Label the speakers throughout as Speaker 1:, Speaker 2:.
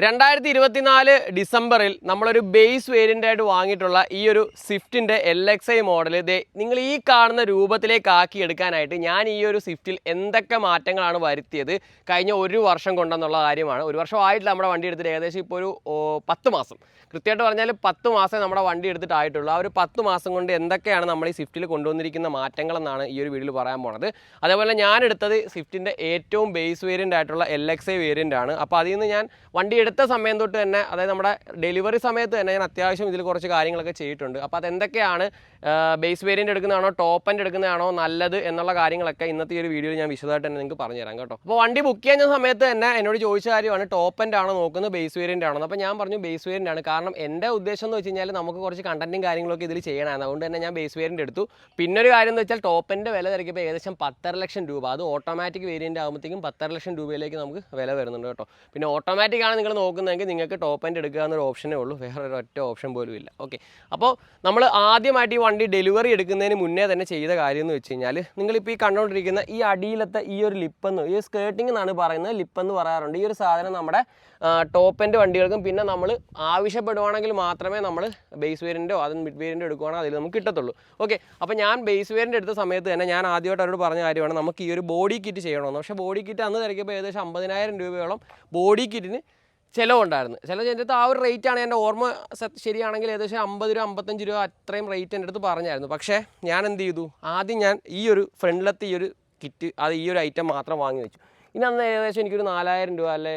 Speaker 1: 2024 ഡിസംബറിൽ നമ്മളൊരു base variant ആയിട്ട് വാങ്ങിയിട്ടുള്ള ഈ ഒരു സ്വിഫ്റ്റിൻ്റെ LXI മോഡൽ നിങ്ങൾ ഈ കാണുന്ന രൂപത്തിലേക്ക് ആക്കി എടുക്കാനായിട്ട് ഞാൻ ഈ ഒരു സ്വിഫ്റ്റിൽ എന്തൊക്കെ മാറ്റങ്ങളാണ് വരുത്തിയത് കഴിഞ്ഞ ഒരു വർഷം കൊണ്ടെന്നുള്ള കാര്യമാണ്. ഒരു വർഷം ആയിട്ടില്ല നമ്മുടെ വണ്ടി എടുത്തിട്ട്, ഏകദേശം ഇപ്പോൾ ഒരു 10 മാസം, കൃത്യമായിട്ട് പറഞ്ഞാൽ 10 മാസം നമ്മുടെ വണ്ടി എടുത്തിട്ടായിട്ടുള്ളൂ. ആ ഒരു 10 മാസം കൊണ്ട് എന്തൊക്കെയാണ് നമ്മൾ ഈ സ്വിഫ്റ്റിൽ കൊണ്ടുവന്നിരിക്കുന്ന മാറ്റങ്ങളെന്നാണ് ഈ ഒരു വീഡിയോയിൽ പറയാൻ പോണത്. അതേപോലെ ഞാൻ എടുത്തത് സ്വിഫ്റ്റിൻ്റെ ഏറ്റവും ബേസ് വേരിയൻ്റ് ആയിട്ടുള്ള LXI വേരിയൻ്റ് ആണ്. അപ്പോൾ അതിൽ നിന്ന് ഞാൻ വണ്ടി എടുത്ത സമയം തൊട്ട് തന്നെ, അതായത് നമ്മുടെ ഡെലിവറി സമയത്ത് തന്നെ ഞാൻ അത്യാവശ്യം ഇതിൽ കുറച്ച് കാര്യങ്ങളൊക്കെ ചെയ്തിട്ടുണ്ട്. അപ്പോൾ അതെന്തൊക്കെയാണ്, ബേസ് വേരിയൻ്റ് എടുക്കുന്നതാണോ ടോപ്പ് എൻഡ് എടുക്കുന്നതാണോ നല്ലത് എന്നുള്ള കാര്യങ്ങളൊക്കെ ഇന്നത്തെ ഈ ഒരു വീഡിയോയിൽ ഞാൻ വിശദമായിട്ട് തന്നെ നിങ്ങൾക്ക് പറഞ്ഞുതരാം കേട്ടോ. അപ്പോൾ വണ്ടി ബുക്ക് ചെയ്യുന്ന സമയത്ത് തന്നെ എന്നോട് ചോദിച്ച കാര്യമാണ് ടോപ്പ് എൻഡ് ആണോ നോക്കുന്നത് ബേസ് വേരിയൻ്റ് ആണോ. അപ്പോൾ ഞാൻ പറഞ്ഞു ബേസ് വേരിയൻ്റ് ആണ്. കാരണം എൻ്റെ ഉദ്ദേശം എന്ന് വെച്ച് കഴിഞ്ഞാൽ നമുക്ക് കുറച്ച് കണ്ടന്റും കാര്യങ്ങളൊക്കെ ഇതിൽ ചെയ്യണമായിരുന്നു. അതുകൊണ്ട് തന്നെ ഞാൻ ബേസ് വേരിയൻ്റ് എടുത്തു. പിന്നെ ഒരു കാര്യം എന്ന് വെച്ചാൽ ടോപ്പ് എൻഡ് വില തിരക്കിയപ്പോൾ ഏകദേശം 1.5 ലക്ഷം രൂപ. അത് ഓട്ടോമാറ്റിക് വേരിയൻ്റ് ആകുമ്പോഴത്തേക്കും 1.5 ലക്ഷം രൂപയിലേക്ക് നമുക്ക് വില വരുന്നുണ്ട് കേട്ടോ. പിന്നെ ഓട്ടോമാറ്റിക് ആണ് നിങ്ങൾ നോക്കുന്നതെങ്കിൽ നിങ്ങൾക്ക് ടോപ്പ് എൻഡ് എടുക്കുക എന്നൊരു ഓപ്ഷനേ ഉള്ളൂ, വേറെ ഒരു ഒറ്റ ഓപ്ഷൻ പോലും ഇല്ല. ഓക്കെ, അപ്പോൾ നമ്മൾ ആദ്യമായിട്ട് ഈ വണ്ടി ഡെലിവറി എടുക്കുന്നതിന് മുന്നേ തന്നെ ചെയ്ത കാര്യം എന്ന് വെച്ച് കഴിഞ്ഞാൽ, നിങ്ങളിപ്പോൾ ഈ കണ്ടുകൊണ്ടിരിക്കുന്ന ഈ അടിയിലത്തെ ഈ ഒരു ലിപ്പെന്ന്, ഈ സ്കേർട്ടിംഗ് എന്നാണ് പറയുന്നത്, ലിപ്പെന്ന് പറയാറുണ്ട്. ഈ ഒരു സാധനം നമ്മുടെ ടോപ്പ് എൻഡ് വണ്ടികൾക്കും പിന്നെ നമ്മൾ ആവശ്യപ്പെടുവാണെങ്കിൽ മാത്രമേ നമ്മൾ ബേസ് വേരിയൻ്റോ അത് മിഡ് വേരിയൻ്റോ എടുക്കുകയാണെങ്കിൽ അതിൽ നമുക്ക് കിട്ടത്തുള്ളൂ. ഓക്കെ, അപ്പോൾ ഞാൻ ബേസ് വേരിയൻ്റ് എടുത്ത സമയത്ത് തന്നെ ഞാൻ ആദ്യമായിട്ട് അവരോട് പറഞ്ഞ കാര്യമാണ് നമുക്ക് ഈ ഒരു ബോഡി കിറ്റ് ചെയ്യണമെന്ന്. പക്ഷേ ബോഡി കിറ്റ് അന്ന് തിരക്കിയപ്പോൾ ഏകദേശം 50,000 രൂപയോളം ബോഡി കിറ്റിന് ചിലവുണ്ടായിരുന്നു. എൻ്റെ അടുത്ത് ആ ഒരു റേറ്റാണ് എൻ്റെ ഓർമ്മ ശരിയാണെങ്കിൽ ഏകദേശം 50 രൂപ 55 രൂപ അത്രയും റേറ്റ് എൻ്റെ അടുത്ത് പറഞ്ഞായിരുന്നു. പക്ഷേ ഞാൻ എന്ത് ചെയ്തു, ആദ്യം ഞാൻ ഈ ഒരു ഫ്രണ്ടിലത്തെ ഈ ഒരു കിറ്റ്, അത് ഈ ഒരു ഐറ്റം മാത്രം വാങ്ങി വെച്ചു. ഇനി അന്ന് ഏകദേശം എനിക്കൊരു 4,000 രൂപ അല്ലെ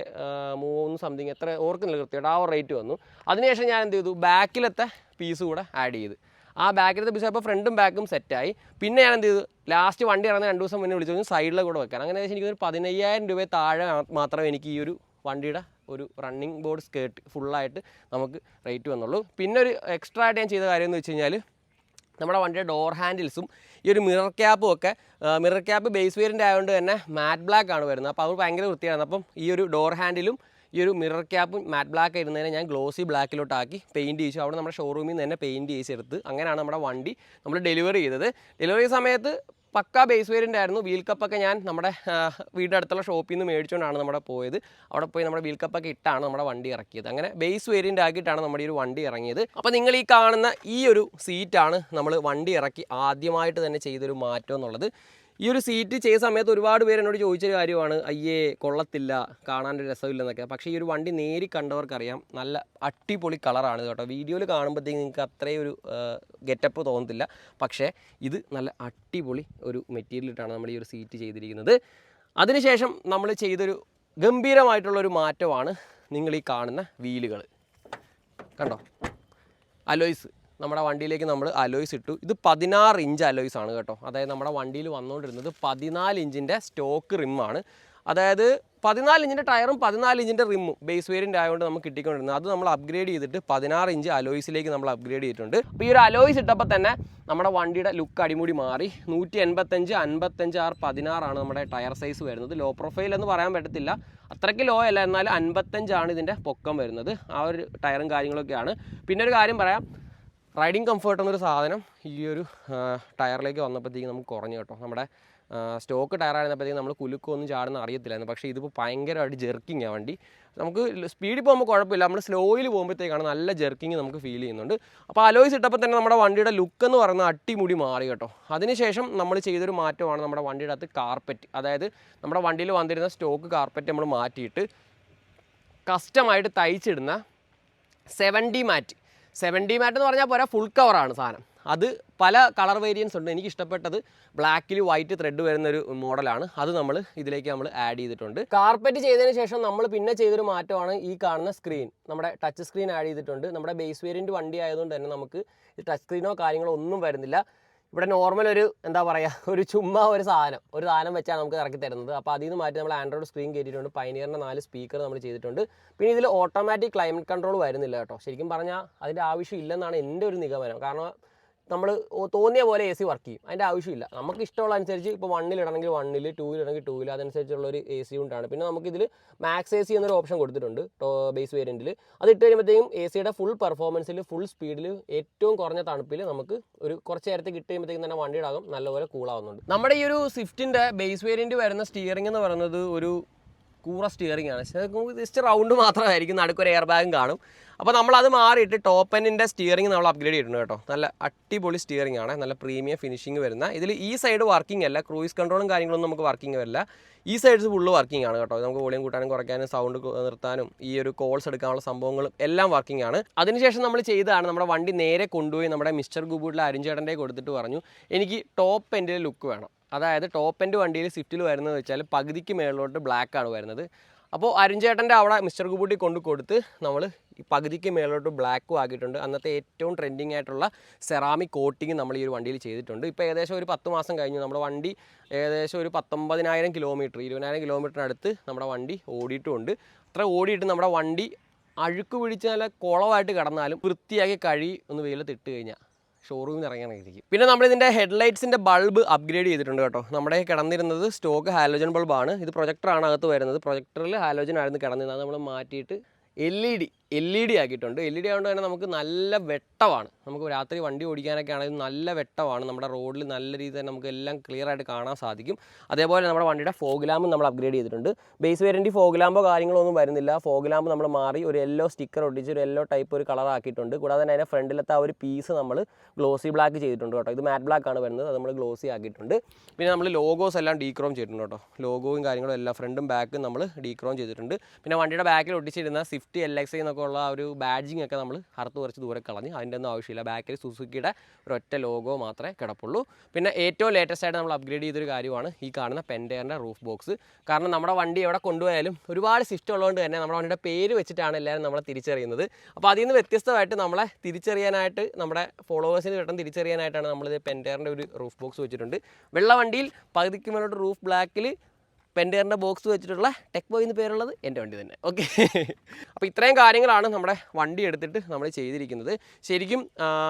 Speaker 1: 3 സംതിങ്, എത്ര ഓർക്കുന്നില്ല കൃത്യമായിട്ട്, ആ ഒരു റേറ്റ് വന്നു. അതിനുശേഷം ഞാൻ എന്ത് ചെയ്തു, ബാക്കിലത്തെ പീസ് കൂടെ ആഡ് ചെയ്ത്, ആ ബാക്കിലത്തെ പീസ് അപ്പോൾ ഫ്രണ്ടും ബാക്കും സെറ്റായി. പിന്നെ ഞാൻ എന്ത് ചെയ്തു, ലാസ്റ്റ് വണ്ടി ഇറങ്ങുന്ന 2 ദിവസം മുന്നേ വിളിച്ചു കഴിഞ്ഞാൽ സൈഡിലെ കൂടെ വെക്കാൻ. അങ്ങനെ ഏകദേശം എനിക്കൊരു 15,000 രൂപ താഴെ മാത്രമേ എനിക്ക് ഈ ഒരു വണ്ടിയുടെ ഒരു റണ്ണിങ് ബോർഡ് സ്കേർട്ട് ഫുള്ളായിട്ട് നമുക്ക് റേറ്റ് വന്നുള്ളൂ. പിന്നെ ഒരു എക്സ്ട്രാ ആയിട്ട് ഞാൻ ചെയ്ത കാര്യം എന്ന് വെച്ച് കഴിഞ്ഞാൽ, നമ്മുടെ വണ്ടിയുടെ ഡോർ ഹാൻഡിൽസും ഈ ഒരു മിറർ ക്യാപ്പും ഒക്കെ, മിറർ ക്യാപ്പ് ബേസ് വേരിയൻ്റ് ആയതുകൊണ്ട് തന്നെ മാറ്റ് ബ്ലാക്ക് ആണ് വരുന്നത്. അപ്പോൾ അത് ഭയങ്കര വൃത്തിയാണ്. അപ്പം ഈ ഒരു ഡോർ ഹാൻഡിലും ഈ ഒരു മിറർ ക്യാപ്പും മാറ്റ് ബ്ലാക്ക് ആയിരുന്നതിനെ ഞാൻ ഗ്ലോസി ബ്ലാക്കിലോട്ടാക്കി പെയിൻറ്റ് ചെയ്യിച്ചു. അവിടെ നമ്മുടെ ഷോറൂമിൽ നിന്ന് തന്നെ പെയിൻറ്റ് ചെയ്തെടുത്ത് അങ്ങനെയാണ് നമ്മുടെ വണ്ടി നമ്മൾ ഡെലിവറി ചെയ്തത്. ഡെലിവറി സമയത്ത് പക്ക ബേസ് വേരിയൻ്റ് ആയിരുന്നു. വീൽ കപ്പൊക്കെ ഞാൻ നമ്മുടെ വീടിൻ്റെ അടുത്തുള്ള ഷോപ്പിൽ നിന്ന് മേടിച്ചുകൊണ്ടാണ് നമ്മുടെ പോയത്. അവിടെ പോയി നമ്മുടെ വീൽ കപ്പൊക്കെ ഇട്ടാണ് നമ്മുടെ വണ്ടി ഇറക്കിയത്. അങ്ങനെ ബേസ് വേരിയൻ്റ് ആക്കിയിട്ടാണ് നമ്മുടെ ഈ ഒരു വണ്ടി ഇറങ്ങിയത്. അപ്പോൾ നിങ്ങൾ ഈ കാണുന്ന ഈ ഒരു സീറ്റാണ് നമ്മൾ വണ്ടി ഇറക്കി ആദ്യമായിട്ട് തന്നെ ചെയ്തൊരു മാറ്റം എന്നുള്ളത്. ഈ ഒരു സീറ്റ് ചെയ്ത സമയത്ത് ഒരുപാട് പേര് എന്നോട് ചോദിച്ചൊരു കാര്യമാണ്, അയ്യേ കൊള്ളത്തില്ല, കാണാനൊരു രസമില്ലെന്നൊക്കെ. പക്ഷേ ഈ ഒരു വണ്ടി നേരി കണ്ടവർക്കറിയാം നല്ല അടിപൊളി കളറാണ് കേട്ടോ. വീഡിയോയിൽ കാണുമ്പോഴത്തേക്ക് നിങ്ങൾക്ക് അത്രയും ഒരു ഗെറ്റപ്പ് തോന്നത്തില്ല. പക്ഷേ ഇത് നല്ല അടിപൊളി ഒരു മെറ്റീരിയലിട്ടാണ് നമ്മൾ ഈ ഒരു സീറ്റ് ചെയ്തിരിക്കുന്നത്. അതിനുശേഷം നമ്മൾ ചെയ്തൊരു ഗംഭീരമായിട്ടുള്ളൊരു മാറ്റമാണ് നിങ്ങൾ ഈ കാണുന്ന വീലുകൾ കണ്ടോ. അലോയ്സ് നമ്മുടെ വണ്ടിയിലേക്ക് നമ്മൾ അലോയ്സ് ഇട്ടു. ഇത് 16 ഇഞ്ച് അലോയ്സ് ആണ് കേട്ടോ. അതായത് നമ്മുടെ വണ്ടിയിൽ വന്നുകൊണ്ടിരുന്നത് 14 ഇഞ്ചിൻ്റെ സ്റ്റോക്ക് റിമ്മാണ്. അതായത് 14 ഇഞ്ചിൻ്റെ ടയറും 14 ഇഞ്ചിൻ്റെ റിമ്മും ബേസ് വേരിയൻ്റ് ആയതുകൊണ്ട് നമുക്ക് കിട്ടിക്കൊണ്ടിരുന്നത്. അത് നമ്മൾ അപ്ഗ്രേഡ് ചെയ്തിട്ട് 16 ഇഞ്ച് അലോയ്സിലേക്ക് നമ്മൾ അപ്ഗ്രേഡ് ചെയ്തിട്ടുണ്ട്. അപ്പോൾ ഈ ഒരു അലോയ്സ് ഇട്ടപ്പോൾ തന്നെ നമ്മുടെ വണ്ടിയുടെ ലുക്ക് അടിമുടി മാറി. 185, 55, 16 ആണ് നമ്മുടെ ടയർ സൈസ് വരുന്നത്. ലോ പ്രൊഫൈൽ എന്ന് പറയാൻ പറ്റത്തില്ല, അത്രയ്ക്ക് ലോ അല്ല, എന്നാൽ 55 ആണ് ഇതിൻ്റെ പൊക്കം വരുന്നത്. ആ ഒരു ടയറും കാര്യങ്ങളൊക്കെയാണ്. പിന്നെ ഒരു കാര്യം പറയാം, റൈഡിങ് കംഫർട്ട് എന്നൊരു സാധനം ഈ ഒരു ടയറിലേക്ക് വന്നപ്പോഴത്തേക്കും നമുക്ക് കുറഞ്ഞു കേട്ടോ. നമ്മുടെ സ്റ്റോക്ക് ടയർ ആയിരുന്നപ്പോഴത്തേക്കും നമ്മൾ കുലുക്കൊന്നും ചാടുന്ന അറിയത്തില്ലായിരുന്നു. പക്ഷേ ഇതിപ്പോൾ ഭയങ്കരമായിട്ട് ജെർക്കിങ് ആണ് വണ്ടി. നമുക്ക് സ്പീഡിൽ പോകുമ്പോൾ കുഴപ്പമില്ല, നമ്മൾ സ്ലോയിൽ പോകുമ്പോഴത്തേക്കാണ് നല്ല ജെർക്കിങ് നമുക്ക് ഫീൽ ചെയ്യുന്നുണ്ട്. അപ്പോൾ അലോയ്സ് ഇട്ടപ്പോൾ തന്നെ നമ്മുടെ വണ്ടിയുടെ ലുക്ക് എന്ന് പറയുന്നത് അടിമുടി മാറി കേട്ടോ. അതിനുശേഷം നമ്മൾ ചെയ്തൊരു മാറ്റമാണ് നമ്മുടെ വണ്ടിയുടെ അകത്ത് കാർപ്പറ്റ്. അതായത് നമ്മുടെ വണ്ടിയിൽ വന്നിരുന്ന സ്റ്റോക്ക് കാർപ്പറ്റ് നമ്മൾ മാറ്റിയിട്ട് കസ്റ്റമായിട്ട് തയ്ച്ചിടുന്ന 70 മാറ്റ്. 70 മാറ്റ് എന്ന് പറഞ്ഞാൽ പോരാ, ഫുൾ കവറാണ് സാധനം. അത് പല കളർ വേരിയൻസ് ഉണ്ട്. എനിക്ക് ഇഷ്ടപ്പെട്ടത് ബ്ലാക്കിൽ വൈറ്റ് ത്രെഡ് വരുന്നൊരു മോഡലാണ്. അത് നമ്മൾ ഇതിലേക്ക് നമ്മൾ ആഡ് ചെയ്തിട്ടുണ്ട്. കാർപ്പറ്റ് ചെയ്തതിന് ശേഷം നമ്മൾ പിന്നെ ചെയ്തൊരു മാറ്റമാണ് ഈ കാണുന്ന സ്ക്രീൻ. നമ്മുടെ ടച്ച് സ്ക്രീൻ ആഡ് ചെയ്തിട്ടുണ്ട്. നമ്മുടെ ബേസ് വേരിയൻറ്റ് വണ്ടി ആയതുകൊണ്ട് തന്നെ നമുക്ക് ടച്ച് സ്ക്രീനോ കാര്യങ്ങളോ ഒന്നും വരുന്നില്ല. ഇവിടെ നോർമൽ ഒരു എന്താ പറയുക, ഒരു ചുമ്മാ ഒരു സാധനം വെച്ചാണ് നമുക്ക് ഇറക്കി തരുന്നത്. അപ്പോൾ അതിൽ നിന്ന് മാറ്റി നമ്മൾ ആൻഡ്രോയിഡ് സ്ക്രീൻ കയറ്റിയിട്ടുണ്ട്. പയനിയറിൻ്റെ 4 സ്പീക്കർ നമ്മൾ ചെയ്തിട്ടുണ്ട്. പിന്നെ ഇതിൽ ഓട്ടോമാറ്റിക് ക്ലൈമറ്റ് കൺട്രോൾ വരുന്നില്ല കേട്ടോ. ശരിക്കും പറഞ്ഞാൽ അതിൻ്റെ ആവശ്യം ഇല്ലെന്നാണ് എൻ്റെ ഒരു നിഗമനം. കാരണം നമ്മൾ തോന്നിയ പോലെ AC വർക്ക് ചെയ്യും, അതിൻ്റെ ആവശ്യമില്ല. നമുക്ക് ഇഷ്ടമുള്ള അനുസരിച്ച് ഇപ്പോൾ 1-ൽ ഇടണമെങ്കിൽ 1-ൽ, 2-ൽ ഇടണമെങ്കിൽ 2-ൽ, അതനുസരിച്ചുള്ളൊരു AC യൂണിറ്റാണ്. പിന്നെ നമുക്കിതിൽ മാക്സ് AC എന്നൊരു ഓപ്ഷൻ കൊടുത്തിട്ടുണ്ട് ബേസ് വേരിയൻറ്റിൽ. അത് ഇട്ട് കഴിയുമ്പോഴത്തേക്കും ACയുടെ ഫുൾ പെർഫോമൻസിൽ ഫുൾ സ്പീഡിൽ ഏറ്റവും കുറഞ്ഞ തണുപ്പിൽ നമുക്ക് ഒരു കുറച്ച് നേരത്തേക്ക് ഇട്ട് കഴിയുമ്പോഴത്തേക്കും തന്നെ വണ്ടിയുടെ അകം നല്ലപോലെ കൂളാവുന്നുണ്ട്. നമ്മുടെ ഈ ഒരു സ്വിഫ്റ്റിൻ്റെ ബേസ് വേരിയൻറ്റ് വരുന്ന സ്റ്റിയറിംഗ് എന്ന് പറയുന്നത് ഒരു കൂറ സ്റ്റിയറിംഗ് ആണ്. ജസ്റ്റ് റൗണ്ട് മാത്രമായിരിക്കും, നടുക്കൊരു എയർ ബാഗും കാണും. അപ്പോൾ നമ്മളത് മാറിയിട്ട് ടോപ്പ് എൻഡിൻ്റെ സ്റ്റിയറിംഗ് നമ്മൾ അപ്ഗ്രേഡ് ചെയ്തിട്ടുണ്ട് കേട്ടോ. നല്ല അടിപൊളി സ്റ്റിയറിംഗ് ആണ്, നല്ല പ്രീമിയം ഫിനിഷിംഗ് വരുന്ന. ഇതിൽ ഈ സൈഡ് വർക്കിംഗ് അല്ല, ക്രൂയിസ് കൺട്രോളും കാര്യങ്ങളൊന്നും നമുക്ക് വർക്കിംഗ് വരില്ല. ഈ സൈഡ്സ് ഫുള്ള് വർക്കിംഗ് ആണ് കേട്ടോ. നമുക്ക് വോളിയം കൂട്ടാനും കുറയ്ക്കാനും സൗണ്ട് നിർത്താനും ഈ ഒരു കോൾസ് എടുക്കാനുള്ള സംഭവങ്ങളും എല്ലാം വർക്കിംഗ് ആണ്. അതിനുശേഷം നമ്മൾ ചെയ്തതാണ്, നമ്മുടെ വണ്ടി നേരെ കൊണ്ടുപോയി നമ്മുടെ മിസ്റ്റർ ഗുബൂട്ടിലെ അരുൺചേട്ടൻ്റെ കൊടുത്തിട്ട് പറഞ്ഞു എനിക്ക് ടോപ്പ് എൻഡിൽ ലുക്ക് വേണം. അതായത് ടോപ്പ് എൻഡ് വണ്ടിയിൽ സ്വിഫ്റ്റിൽ വരുന്നത് വെച്ചാൽ പകുതിക്ക് മേളിലോട്ട് ബ്ലാക്ക് ആണ് വരുന്നത്. അപ്പോൾ അരുൺചേട്ടൻ്റെ അവിടെ മിസ്റ്റർ ഗുബൂട്ടി കൊടുത്ത് നമ്മൾ ഈ പകുതിക്ക് മേളിലോട്ട് ബ്ലാക്കും ആക്കിയിട്ടുണ്ട്. അന്നത്തെ ഏറ്റവും ട്രെൻഡിങ് ആയിട്ടുള്ള സെറാമിക് കോട്ടിങ് നമ്മൾ ഈ ഒരു വണ്ടിയിൽ ചെയ്തിട്ടുണ്ട്. ഇപ്പോൾ ഏകദേശം ഒരു 10 മാസം കഴിഞ്ഞു. നമ്മുടെ വണ്ടി ഏകദേശം ഒരു 19,000 കിലോമീറ്റർ 20,000 കിലോമീറ്ററിനടുത്ത് നമ്മുടെ വണ്ടി ഓടിയിട്ടുമുണ്ട്. അത്ര ഓടിയിട്ട് നമ്മുടെ വണ്ടി അഴുക്ക് പിടിച്ച് നല്ല കുളമായിട്ട് കിടന്നാലും വൃത്തിയാക്കി കഴുകി ഒന്ന് വെയിലത്തിട്ട് കഴിഞ്ഞാൽ ഷോറൂമിൽ നിന്ന് ഇറങ്ങാനായിരിക്കും. പിന്നെ നമ്മളിതിൻ്റെ ഹെഡ്ലൈറ്റ്സിൻ്റെ ബൾബ് അപ്ഗ്രേഡ് ചെയ്തിട്ടുണ്ട് കേട്ടോ. നമ്മുടെ കിടന്നിരുന്നത് സ്റ്റോക്ക് ഹാലോജൻ ബൾബാണ്. ഇത് പ്രൊജക്ടറാണ് അകത്ത് വരുന്നത്. പ്രൊജക്ടറിൽ ഹാലോജൻ ആയിരുന്നു കിടന്നിരുന്നത്. അത് നമ്മൾ മാറ്റിയിട്ട് എൽ ഇ ഡി ആക്കിയിട്ടുണ്ട്. എൽ ഇ ഡി ആയതുകൊണ്ട് തന്നെ നമുക്ക് നല്ല വെട്ടമാണ്. നമുക്ക് രാത്രി വണ്ടി ഓടിക്കാനൊക്കെ ആണെങ്കിൽ നല്ല വെട്ടമാണ്. നമ്മുടെ റോഡിൽ നല്ല രീതിയിൽ തന്നെ നമുക്ക് എല്ലാം ക്ലിയർ ആയിട്ട് കാണാൻ സാധിക്കും. അതേപോലെ നമ്മുടെ വണ്ടിയുടെ ഫോഗ് ലാമ്പ് നമ്മൾ അപ്ഗ്രേഡ് ചെയ്തിട്ടുണ്ട്. ബേസ് വേരിയൻറ്റ് ഫോഗ് ലാമ്പോ കാര്യങ്ങളോ ഒന്നും വരുന്നില്ല. ഫോഗ് ലാമ്പ് നമ്മൾ മാറി ഒരു യെല്ലോ സ്റ്റിക്കർ ഒട്ടിച്ച് ഒരു യെല്ലോ ടൈപ്പ് ഒരു കളർ ആക്കിയിട്ടുണ്ട്. കൂടാതെ തന്നെ അതിൻ്റെ ഫ്രണ്ടിലത്തെ ആ ഒരു പീസ് നമ്മൾ ഗ്ലോസി ബ്ലാക്ക് ചെയ്തിട്ടുണ്ട് കേട്ടോ. ഇത് മാറ്റ് ബ്ലാക്ക് ആണ് വരുന്നത്, അത് നമ്മൾ ഗ്ലോസി ആക്കിയിട്ടുണ്ട്. പിന്നെ നമ്മൾ ലോഗോസ് എല്ലാം ഡീക്രോം ചെയ്തിട്ടുണ്ട് കേട്ടോ. ലോഗോയും കാര്യങ്ങളും എല്ലാം ഫ്രണ്ടും ബാക്കും നമ്മൾ ഡീക്രോം ചെയ്തിട്ടുണ്ട്. പിന്നെ വണ്ടിയുടെ ബാക്കിൽ ഒട്ടിച്ചിരുന്ന സ്വിഫ്റ്റ് LXI എന്നൊക്കെ ഉള്ള ഒരു ബാഡ്ജിങ് ഒക്കെ നമ്മൾ അറുത്ത് കുറച്ച് ദൂരെ കളഞ്ഞ്, അതിൻ്റെ ഒന്നും ആവശ്യമില്ല. ബാക്കിൽ സുസുക്കിയുടെ ഒരൊറ്റ ലോഗോ മാത്രമേ കിടപ്പുള്ളൂ. പിന്നെ ഏറ്റവും ലേറ്റസ്റ്റ് ആയിട്ട് നമ്മൾ അപ്ഗ്രേഡ് ചെയ്തൊരു കാര്യമാണ് ഈ കാണുന്ന പെൻറ്റേറിൻ്റെ റൂഫ് ബോക്സ്. കാരണം നമ്മുടെ വണ്ടി എവിടെ കൊണ്ടുപോയാലും ഒരുപാട് സ്വിഫ്റ്റ് ഉള്ളതുകൊണ്ട് തന്നെ നമ്മുടെ വണ്ടിയുടെ പേര് വെച്ചിട്ടാണ് എല്ലാവരും നമ്മളെ തിരിച്ചറിയുന്നത്. അപ്പോൾ അതിൽ നിന്ന് വ്യത്യസ്തമായിട്ട് നമ്മളെ തിരിച്ചറിയാനായിട്ട്, നമ്മുടെ ഫോളോവേഴ്സിന് പെട്ടെന്ന് തിരിച്ചറിയാനായിട്ടാണ് നമ്മളിത് പെൻറ്റേറിൻ്റെ ഒരു റൂഫ് ബോക്സ് വെച്ചിട്ടുണ്ട്. വെള്ള വണ്ടിയിൽ പകുതിക്ക് മേലോട്ട് റൂഫ് ബ്ലാക്കിൽ പെൻറ്റേറിൻ്റെ ബോക്സ് വെച്ചിട്ടുള്ള ടെക് ബോയ് എന്ന് പേരുള്ളത് എൻ്റെ വണ്ടി തന്നെ. ഓക്കെ, അപ്പോൾ ഇത്രയും കാര്യങ്ങളാണ് നമ്മുടെ വണ്ടി എടുത്തിട്ട് നമ്മൾ ചെയ്തിരിക്കുന്നത്. ശരിക്കും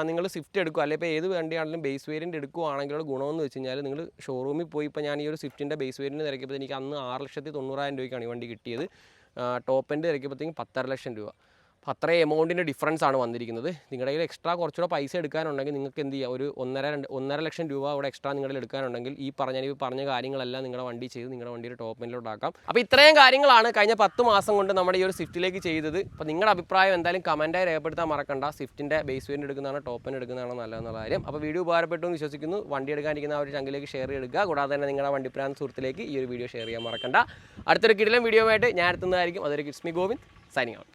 Speaker 1: നിങ്ങൾ സ്വിഫ്റ്റ് എടുക്കുക, അല്ലെങ്കിൽ ഇപ്പോൾ ഏത് വണ്ടിയാണെങ്കിലും ബേസ് വേരിയൻറ്റ് എടുക്കുകയാണെങ്കിലുള്ള ഗുണമെന്ന് വെച്ച് കഴിഞ്ഞാൽ നിങ്ങൾ ഷോറൂമിൽ പോയി, ഇപ്പോൾ ഞാൻ ഈ ഒരു സ്വിഫ്റ്റിൻ്റെ ബേസ് വേരിയൻറ്റ് തിരക്കിയപ്പോൾ എനിക്ക് അന്ന് 6,90,000 രൂപയ്ക്കാണ് ഈ വണ്ടി കിട്ടിയത്. ടോപ്പ് എൻഡ് തിരക്കിയപ്പോഴത്തേക്കും 15,00,000 രൂപ. അപ്പോൾ അത്രയും എമൗണ്ടിൻ്റെ ഡിഫറൻസ് ആണ് വന്നിരിക്കുന്നത്. നിങ്ങളുടെ കയ്യിൽ എക്സ്ട്രാ കുറച്ചുകൂടെ പൈസ എടുക്കാനുണ്ടെങ്കിൽ നിങ്ങൾക്ക് എന്ത് ചെയ്യുക, ഒരു 1.5 ലക്ഷം രൂപ അവിടെ എക്സ്ട്രാ നിങ്ങളുടെ എടുക്കാനുണ്ടെങ്കിൽ ഈ പറഞ്ഞ കാര്യങ്ങളെല്ലാം നിങ്ങളുടെ വണ്ടി ചെയ്ത് നിങ്ങളുടെ വണ്ടിയുടെ ടോപ്പ് എൻഡിലോട്ടാക്കാം. അപ്പോൾ ഇത്രയും കാര്യങ്ങളാണ് കഴിഞ്ഞ 10 മാസം കൊണ്ട് നമ്മുടെ ഈ ഒരു സ്വിഫ്റ്റിലേക്ക് ചെയ്തത്. അപ്പോൾ നിങ്ങളുടെ അഭിപ്രായം എന്തായാലും കമൻറ്റായി രേഖപ്പെടുത്താൻ മറക്കണ്ട. സ്വിഫ്റ്റിൻ്റെ ബേസ് വേരിയൻറ്റ് എടുക്കുന്നതാണോ ടോപ്പ് എൻഡ് എടുക്കുന്നതാണോ നല്ലതെന്നുള്ള കാര്യം. അപ്പോൾ വീഡിയോ ഉപകാരപ്പെട്ടു എന്ന് വിശ്വസിക്കുന്നു. വണ്ടി എടുക്കാനിരിക്കുന്ന ആ ഒരു ചങ്കിലേക്ക് ഷെയർ എടുക്കുക. കൂടാതെ തന്നെ നിങ്ങളുടെ വണ്ടിപ്രാന്ത് സുഹൃത്തിലേക്ക് ഈ ഒരു വീഡിയോ ഷെയർ ചെയ്യാൻ മറക്കണ്ട. അടുത്തൊരു കിടിലൻ വീഡിയോ ആയിട്ട് ഞാൻ എത്തുന്നതായിരിക്കും. അതൊരു kids me Govind signing out.